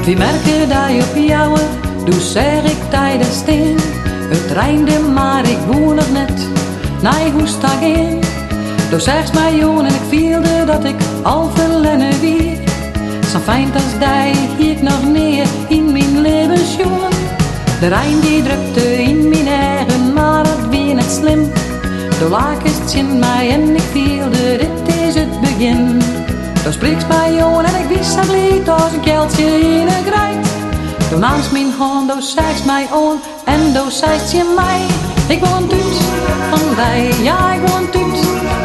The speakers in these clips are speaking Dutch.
Wie merken dat je op jou, dus zeg ik tijdens steen. Het reinde, maar ik woon nog net, nee, hoe sta ik in? Dus zegt mij jongen en ik voelde dat ik al verlennen wie. Zo fijn als die hier ik nog neer in mijn levensjongen. De Rijn die drukte in mijn eigen, maar het weer net slim. De laak is het in mij en ik voelde dit is het begin. Dan spreekt mij jongen en ik wist dat lied als een keeltje in een grijt. Toen naast mijn hand, dan zegt mij on en dan zegt je mij. Ik wil een tuut van die, ja ik wil een tuut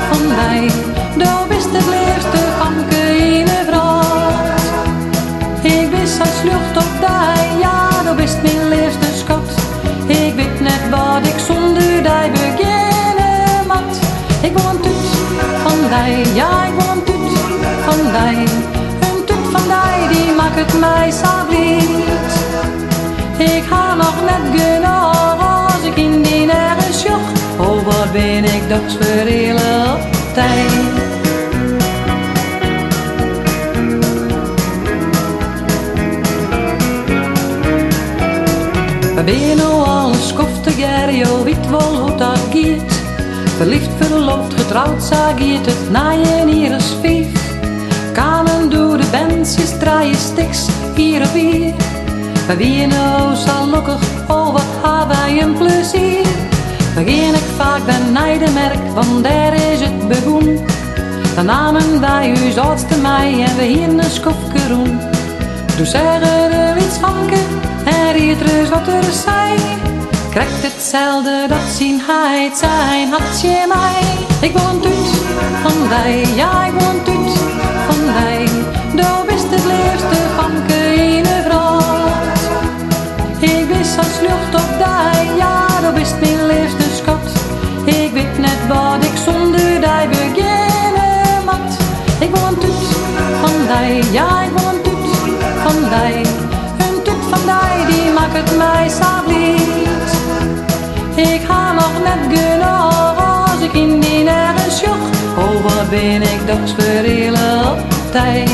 van die. Dan wist het leerste gamke in een vracht. Ik wist als lucht op die, ja dan wist mijn leerste schat. Ik weet net wat ik zonder die beginnen mat. Ik wil een tuut van die, ja ik wil een tuut van die. Een tuut van die maakt het mij zo blied. Ik ga nog net genoeg als ik in die nergens joch. Oh wat ben ik toch voor hele tijd. We ben nou al een schoftiger, je weet wel hoe dat gaat. Verliefd, verloofd, getrouwd, zo gaat het na je hier is vijf. Kamen door de bandjes, draaien stiks hier op hier. We zijn nou zo gelukkig, oh wat hebben wij een plezier. Begin ik vaak bij Nijdenmerk, want daar is het begoen. Dan namen wij uw oudste mei en we hier een schofke roen. Toen zeggen er iets vanke en riet er wat er zei. Krijgt hetzelfde dat zien hij het zijn hartje mij. Ik wil een tuut van die, ja ik wil een tuut van die. Daar wist het leerste vanke in een vracht. Ik wist als lucht op die, ja daar wist mijn leerste schat. Ik weet net wat ik zonder die beginnen mat. Ik wil een tuut van die, ja ik wil een tuut van die. Een tuut van die maakt het mij zo blied. Ik ga nog net genoeg als ik in die nergens joch. Oh wat ben ik toch voor hele tijd.